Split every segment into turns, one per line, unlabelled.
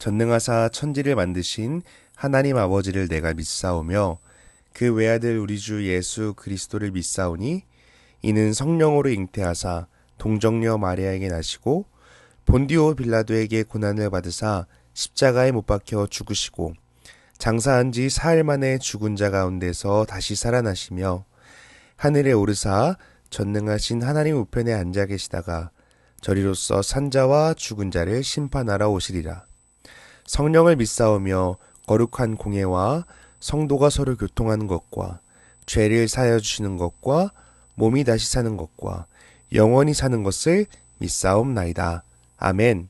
전능하사 천지를 만드신 하나님 아버지를 내가 믿사오며 그 외아들 우리 주 예수 그리스도를 믿사오니 이는 성령으로 잉태하사 동정녀 마리아에게 나시고 본디오 빌라도에게 고난을 받으사 십자가에 못 박혀 죽으시고 장사한 지 사흘 만에 죽은 자 가운데서 다시 살아나시며 하늘에 오르사 전능하신 하나님 우편에 앉아 계시다가 저리로서 산자와 죽은 자를 심판하러 오시리라. 성령을 믿사오며 거룩한 공예와 성도가 서로 교통하는 것과 죄를 사하여 주시는 것과 몸이 다시 사는 것과 영원히 사는 것을 믿사옵나이다. 아멘.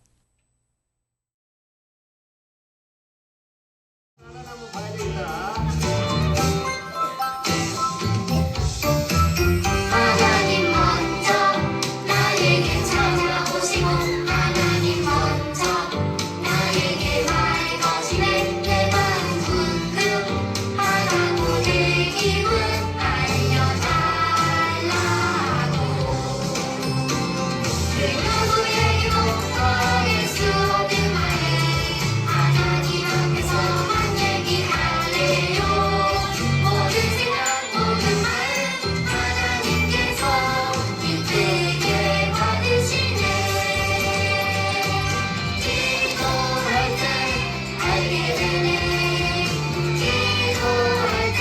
하나님 먼저 나에게 찾아오시고 하나님 먼저 나에게 말거시네 내 마음 궁금하다고 내 기분 알려달라고 그 누구에게도 꺼낼 수 없는 말을 하나님 앞에서만 얘기할래요. 모든 생각 모든 말 하나님께서 기쁘게 받으시네. 기도할 때 알게 되네. 기도할 때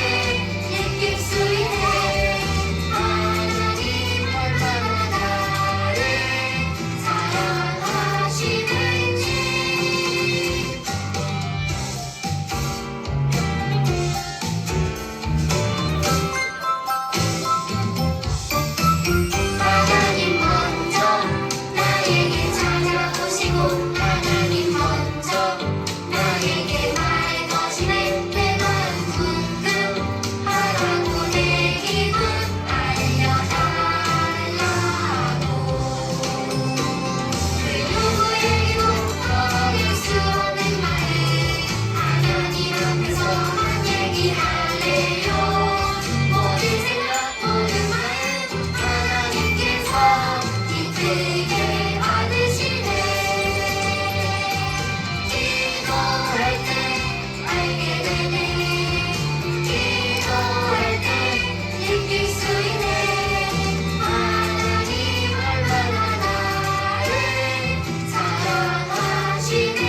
느낄 수 있네. 하나님 얼마나 나를 사랑하시는지. 하나님 먼저 나에게 찾아오시고 하나님 먼저 나에게 말거시네 내 마음 궁금하다고 내 기분 알려달라고 그 누구에게도 꺼낼 수 없는 말을 하나님 앞에서만 얘기할래요. 모든 생각 모든 말 하나님께서 기쁘게 받으시네. 기도할 때 알게 되네. 기도할 때 느낄 수 있네. 하나님 얼마나 나를 사랑하시는지.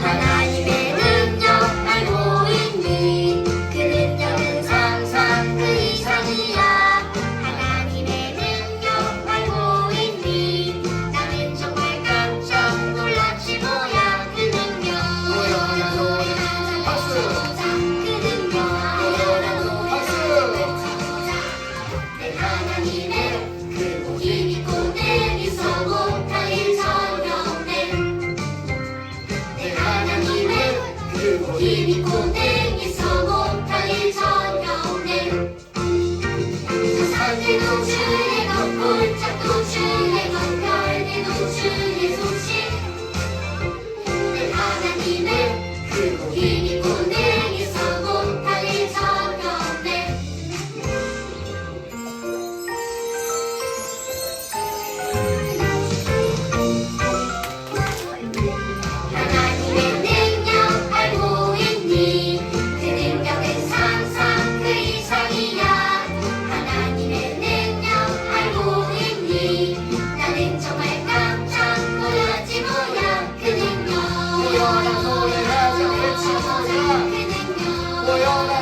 하나님의 능력 알고 있니? 그 능력은 상상 그 이상이야. 하나님의 능력 알고 있니? 나는 정말 깜짝 놀랐지 뭐야. 그 능력 노래하자 외쳐보자. 그 능력 노래하자 외쳐보자. 내 하나님의 그 힘이 고대기 서고 다일 전혀 없네. 내 하나님의 그 힘이 고댕이 서고 다일 전혀 없네. 저 산들도 주의 것 골짜기도 주의 것 별들도 주의 소식. 내 하나님의 그 힘이 고댕이 서고 다일 전혀 없네. 하나님의 능력 알고 있니? 그 능력은 상상 그 이상이야. 하나님의 능력 알고 있니? 나는 정말 깜짝 놀랐지 뭐야. 그 능력 노래하자 외쳐보자. 그 능력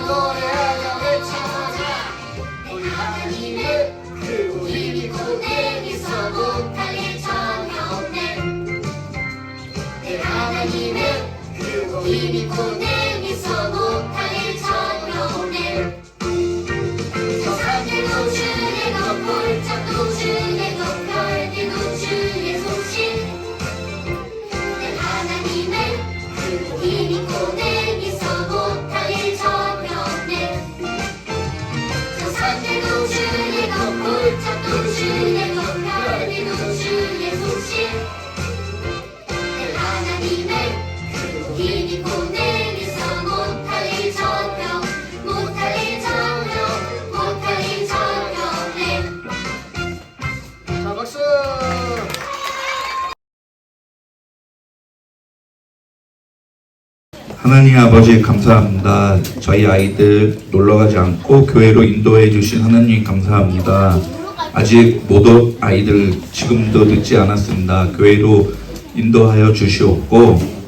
노래하자 외쳐보자. 내 하나님의 그 힘이 고댕이 서고 달릴 전혀 없네. 내 하나님의 그 힘이 고댕이 서고 달릴 전혀 없네. 저 산들도 주의 것 골짜기도 주의 것 별들도 주의 소식. 내 하나님의 그 힘이 고댕이 서고 달릴 전혀 없네. 저 산들도 주의 것 골짜기도 주의 것 별들도 주의 소식. 내 하나님의 그 힘이 고댕이 서고 달릴 전혀 못할 일 전혀 못할 일 전혀 없네.
하나님 아버지 감사합니다. 저희 아이들 놀러가지 않고 교회로 인도해 주신 하나님 감사합니다. 아직 모든 아이들 지금도 늦지 않았습니다. 교회로 인도하여 주시옵고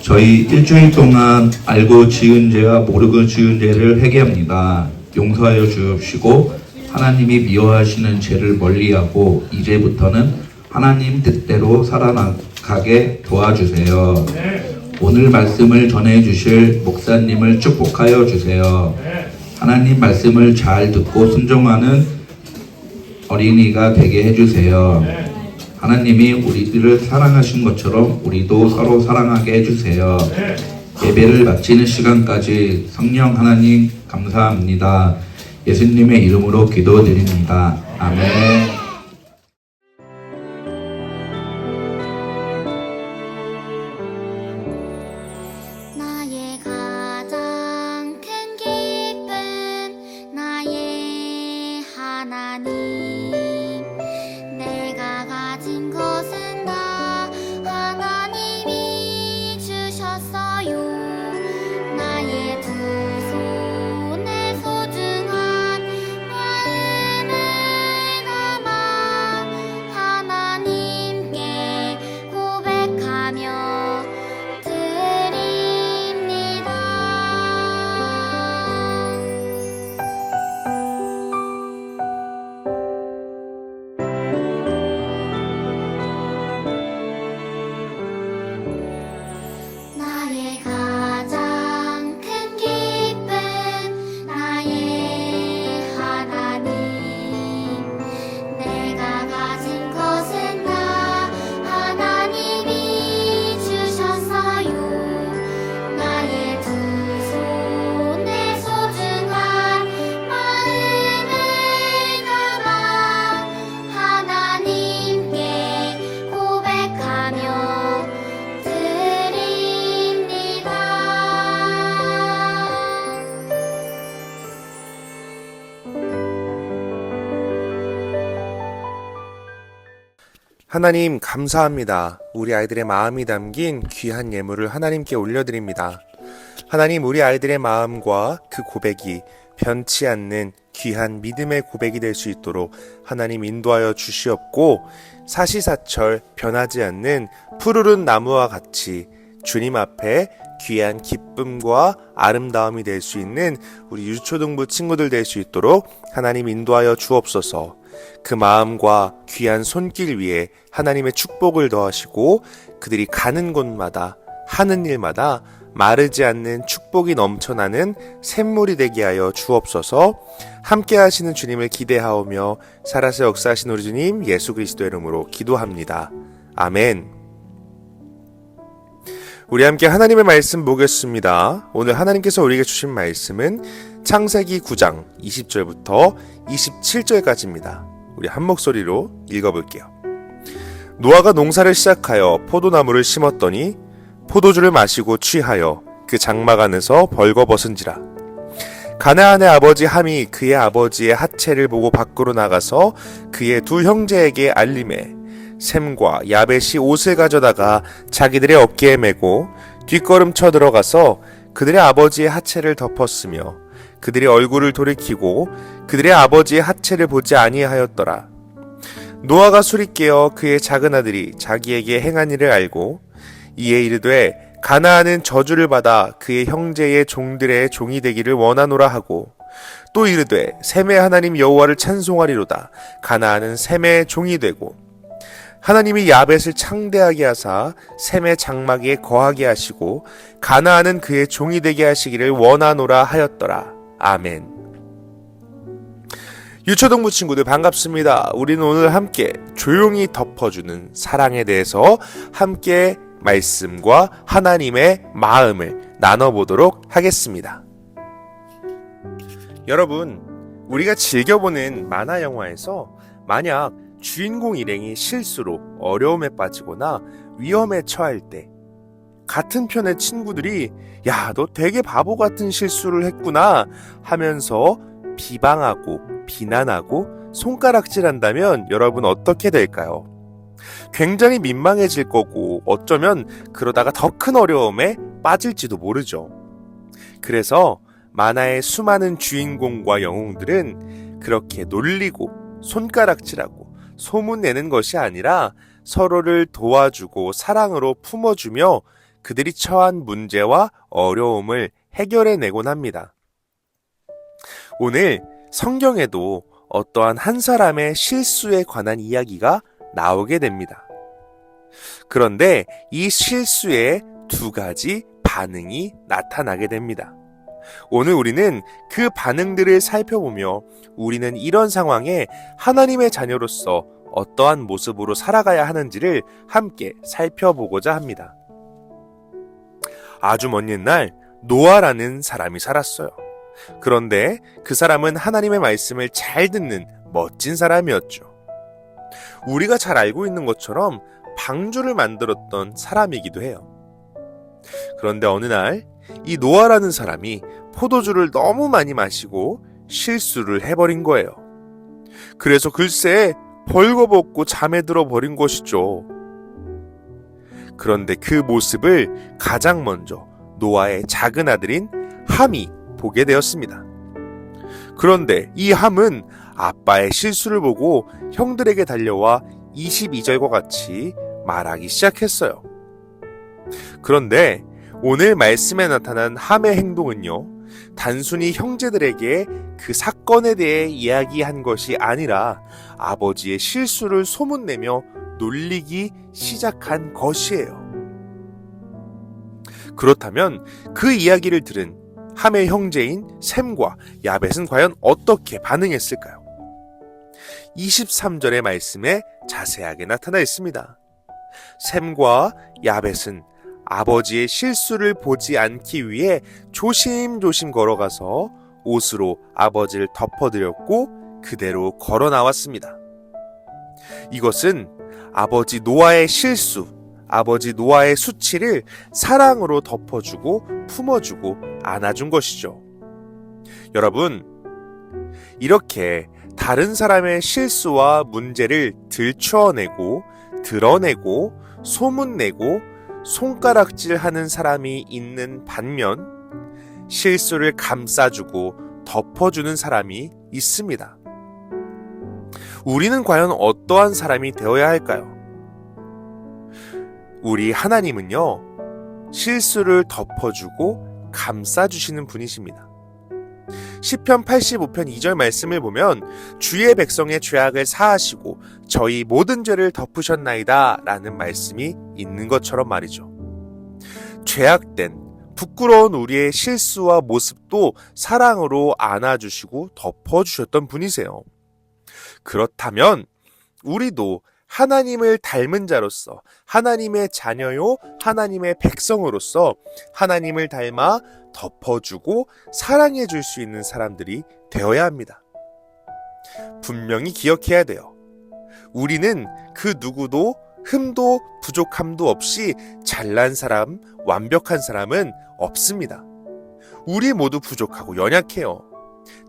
저희 일주일 동안 알고 지은 죄와 모르고 지은 죄를 회개합니다. 용서하여 주옵시고 하나님이 미워하시는 죄를 멀리하고 이제부터는 하나님 뜻대로 살아나가게 도와주세요. 오늘 말씀을 전해주실 목사님을 축복하여 주세요. 하나님 말씀을 잘 듣고 순종하는 어린이가 되게 해주세요. 하나님이 우리들을 사랑하신 것처럼 우리도 서로 사랑하게 해주세요. 예배를 마치는 시간까지 성령 하나님 감사합니다. 예수님의 이름으로 기도드립니다. 아멘.
나의 가장 큰 기쁨 나의 하나님 내가 가진 것은 다 하나님이 주셨어요 나의 두 손에 소중한 마음을 담아 하나님께 고백하며 드립니다. 나의 가장 큰 기쁨 나의 하나님 내가 가진 것은 다 하나님이 주셨어요 나의 두 손에 소중한 마음을 담아 하나님께 고백하며 드립니다.
하나님 감사합니다. 우리 아이들의 마음이 담긴 귀한 예물을 하나님께 올려드립니다. 하나님 우리 아이들의 마음과 그 고백이 변치 않는 귀한 믿음의 고백이 될 수 있도록 하나님 인도하여 주시옵고 사시사철 변하지 않는 푸르른 나무와 같이 주님 앞에 귀한 기쁨과 아름다움이 될 수 있는 우리 유초등부 친구들 될 수 있도록 하나님 인도하여 주옵소서. 그 마음과 귀한 손길 위에 하나님의 축복을 더하시고 그들이 가는 곳마다 하는 일마다 마르지 않는 축복이 넘쳐나는 샘물이 되게 하여 주옵소서. 함께 하시는 주님을 기대하오며 살아서 역사하신 우리 주님 예수 그리스도의 이름으로 기도합니다. 아멘. 우리 함께 하나님의 말씀 보겠습니다. 오늘 하나님께서 우리에게 주신 말씀은 창세기 9장 20절부터 27절까지입니다. 우리 한 목소리로 읽어볼게요. 노아가 농사를 시작하여 포도나무를 심었더니 포도주를 마시고 취하여 그 장막 안에서 벌거벗은지라. 가나안의 아버지 함이 그의 아버지의 하체를 보고 밖으로 나가서 그의 두 형제에게 알림해 셈과 야벳이 옷을 가져다가 자기들의 어깨에 메고 뒷걸음쳐 들어가서 그들의 아버지의 하체를 덮었으며 그들의 얼굴을 돌이키고 그들의 아버지의 하체를 보지 아니하였더라. 노아가 술이 깨어 그의 작은 아들이 자기에게 행한 일을 알고 이에 이르되 가나안은 저주를 받아 그의 형제의 종들의 종이 되기를 원하노라 하고 또 이르되 셈의 하나님 여호와를 찬송하리로다. 가나안은 셈의 종이 되고 하나님이 야벳을 창대하게 하사 셈의 장막에 거하게 하시고 가나안은 그의 종이 되게 하시기를 원하노라 하였더라. 아멘. 유초동부 친구들 반갑습니다. 우리는 오늘 함께 조용히 덮어주는 사랑에 대해서 함께 말씀과 하나님의 마음을 나눠보도록 하겠습니다. 여러분, 우리가 즐겨보는 만화 영화에서 만약 주인공 일행이 실수로 어려움에 빠지거나 위험에 처할 때 같은 편의 친구들이 야, 너 되게 바보 같은 실수를 했구나 하면서 비방하고 비난하고 손가락질한다면 여러분 어떻게 될까요? 굉장히 민망해질 거고 어쩌면 그러다가 더 큰 어려움에 빠질지도 모르죠. 그래서 만화의 수많은 주인공과 영웅들은 그렇게 놀리고 손가락질하고 소문내는 것이 아니라 서로를 도와주고 사랑으로 품어주며 그들이 처한 문제와 어려움을 해결해내곤 합니다. 오늘 성경에도 어떠한 한 사람의 실수에 관한 이야기가 나오게 됩니다. 그런데 이 실수에 두 가지 반응이 나타나게 됩니다. 오늘 우리는 그 반응들을 살펴보며 우리는 이런 상황에 하나님의 자녀로서 어떠한 모습으로 살아가야 하는지를 함께 살펴보고자 합니다. 아주 먼 옛날 노아라는 사람이 살았어요. 그런데 그 사람은 하나님의 말씀을 잘 듣는 멋진 사람이었죠. 우리가 잘 알고 있는 것처럼 방주를 만들었던 사람이기도 해요. 그런데 어느 날 이 노아라는 사람이 포도주를 너무 많이 마시고 실수를 해버린 거예요. 그래서 글쎄 벌거벗고 잠에 들어버린 것이죠. 그런데 그 모습을 가장 먼저 노아의 작은 아들인 함이 보게 되었습니다. 그런데 이 함은 아빠의 실수를 보고 형들에게 달려와 22절과 같이 말하기 시작했어요. 그런데 오늘 말씀에 나타난 함의 행동은요, 단순히 형제들에게 그 사건에 대해 이야기한 것이 아니라 아버지의 실수를 소문내며 놀리기 시작한 것이에요. 그렇다면 그 이야기를 들은 함의 형제인 셈과 야벳은 과연 어떻게 반응했을까요? 23절의 말씀에 자세하게 나타나 있습니다. 셈과 야벳은 아버지의 실수를 보지 않기 위해 조심조심 걸어가서 옷으로 아버지를 덮어드렸고 그대로 걸어 나왔습니다. 이것은 아버지 노아의 실수, 아버지 노아의 수치를 사랑으로 덮어주고 품어주고 안아준 것이죠. 여러분, 이렇게 다른 사람의 실수와 문제를 들추어내고 드러내고 소문내고 손가락질하는 사람이 있는 반면 실수를 감싸주고 덮어주는 사람이 있습니다. 우리는 과연 어떠한 사람이 되어야 할까요? 우리 하나님은요, 실수를 덮어주고 감싸주시는 분이십니다. 시편 85편 2절 말씀을 보면 주의 백성의 죄악을 사하시고 저희 모든 죄를 덮으셨나이다 라는 말씀이 있는 것처럼 말이죠. 죄악된 부끄러운 우리의 실수와 모습도 사랑으로 안아주시고 덮어주셨던 분이세요. 그렇다면 우리도 하나님을 닮은 자로서 하나님의 자녀요 하나님의 백성으로서 하나님을 닮아 덮어주고 사랑해 줄 수 있는 사람들이 되어야 합니다. 분명히 기억해야 돼요. 우리는 그 누구도 흠도 부족함도 없이 잘난 사람, 완벽한 사람은 없습니다. 우리 모두 부족하고 연약해요.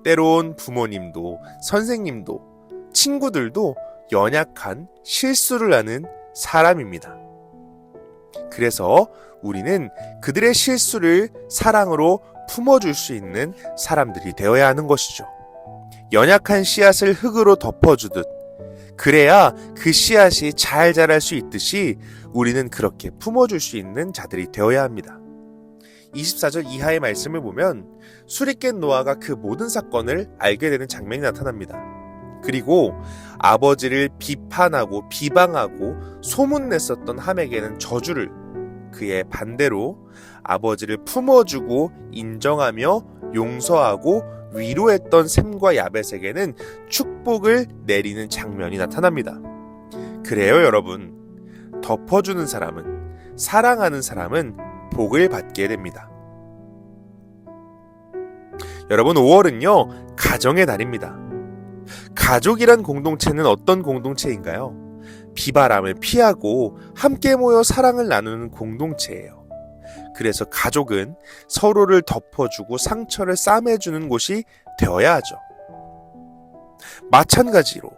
때론 부모님도 선생님도 친구들도 연약한 실수를 하는 사람입니다. 그래서 우리는 그들의 실수를 사랑으로 품어줄 수 있는 사람들이 되어야 하는 것이죠. 연약한 씨앗을 흙으로 덮어주듯 그래야 그 씨앗이 잘 자랄 수 있듯이 우리는 그렇게 품어줄 수 있는 자들이 되어야 합니다. 24절 이하의 말씀을 보면 술이 깬 노아가 그 모든 사건을 알게 되는 장면이 나타납니다. 그리고 아버지를 비판하고 비방하고 소문냈었던 함에게는 저주를, 그의 반대로 아버지를 품어주고 인정하며 용서하고 위로했던 셈과 야벳에게는 축복을 내리는 장면이 나타납니다. 그래요, 여러분. 덮어주는 사람은, 사랑하는 사람은 복을 받게 됩니다. 여러분, 5월은요, 가정의 달입니다. 가족이란 공동체는 어떤 공동체인가요? 비바람을 피하고 함께 모여 사랑을 나누는 공동체예요. 그래서 가족은 서로를 덮어주고 상처를 싸매주는 곳이 되어야 하죠. 마찬가지로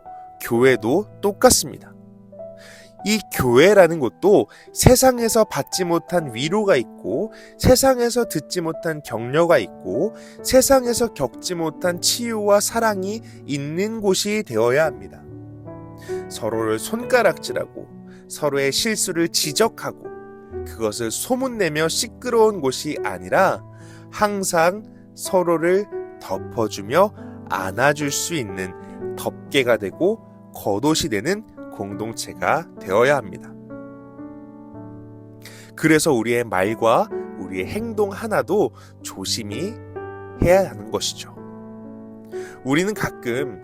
교회도 똑같습니다. 이 교회라는 곳도 세상에서 받지 못한 위로가 있고, 세상에서 듣지 못한 격려가 있고, 세상에서 겪지 못한 치유와 사랑이 있는 곳이 되어야 합니다. 서로를 손가락질하고 서로의 실수를 지적하고 그것을 소문내며 시끄러운 곳이 아니라 항상 서로를 덮어주며 안아줄 수 있는 덮개가 되고 겉옷이 되는 공동체가 되어야 합니다. 그래서 우리의 말과 우리의 행동 하나도 조심히 해야 하는 것이죠. 우리는 가끔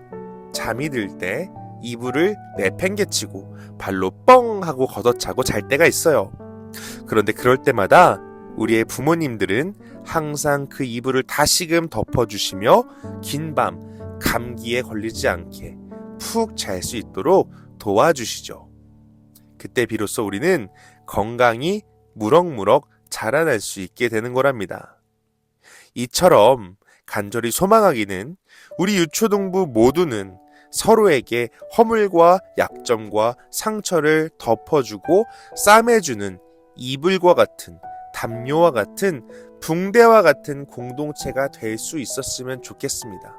잠이 들 때 이불을 내팽개치고 발로 뻥 하고 걷어차고 잘 때가 있어요. 그런데 그럴 때마다 우리의 부모님들은 항상 그 이불을 다시금 덮어주시며 긴 밤 감기에 걸리지 않게 푹 잘 수 있도록 도와주시죠. 그때 비로소 우리는 건강히 무럭무럭 자라날 수 있게 되는 거랍니다. 이처럼 간절히 소망하기는 우리 유초동부 모두는 서로에게 허물과 약점과 상처를 덮어주고 싸매주는 이불과 같은 담요와 같은 붕대와 같은 공동체가 될 수 있었으면 좋겠습니다.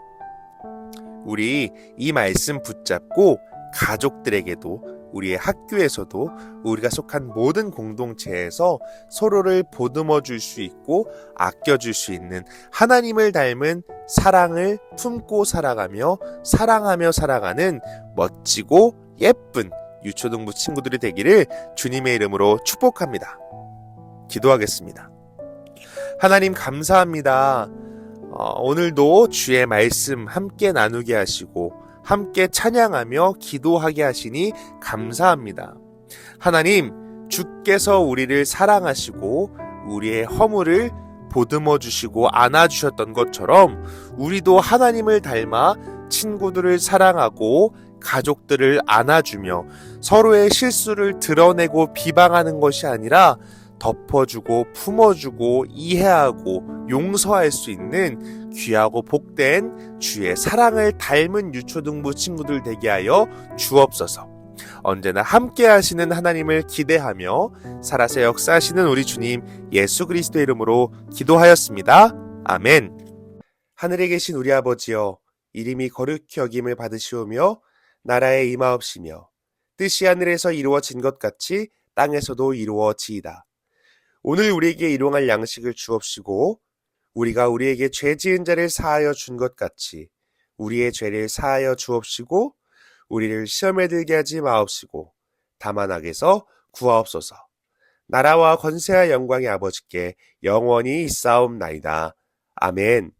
우리 이 말씀 붙잡고 가족들에게도 우리의 학교에서도 우리가 속한 모든 공동체에서 서로를 보듬어 줄 수 있고 아껴줄 수 있는 하나님을 닮은 사랑을 품고 살아가며 사랑하며 살아가는 멋지고 예쁜 유초동부 친구들이 되기를 주님의 이름으로 축복합니다. 기도하겠습니다. 하나님 감사합니다. 오늘도 주의 말씀 함께 나누게 하시고 함께 찬양하며 기도하게 하시니 감사합니다. 하나님, 주께서 우리를 사랑하시고 우리의 허물을 보듬어 주시고 안아주셨던 것처럼 우리도 하나님을 닮아 친구들을 사랑하고 가족들을 안아주며 서로의 실수를 드러내고 비방하는 것이 아니라 덮어주고 품어주고 이해하고 용서할 수 있는 귀하고 복된 주의 사랑을 닮은 유초등부 친구들 되게 하여 주옵소서. 언제나 함께 하시는 하나님을 기대하며 살아서 역사하시는 우리 주님 예수 그리스도의 이름으로 기도하였습니다. 아멘. 하늘에 계신 우리 아버지여, 이름이 거룩히 여김을 받으시오며 나라에 임하옵시며 뜻이 하늘에서 이루어진 것 같이 땅에서도 이루어지이다. 오늘 우리에게 일용할 양식을 주옵시고 우리가 우리에게 죄 지은 자를 사하여 준 것 같이 우리의 죄를 사하여 주옵시고 우리를 시험에 들게 하지 마옵시고 다만 악에서 구하옵소서. 나라와 권세와 영광의 아버지께 영원히 있사옵나이다. 아멘.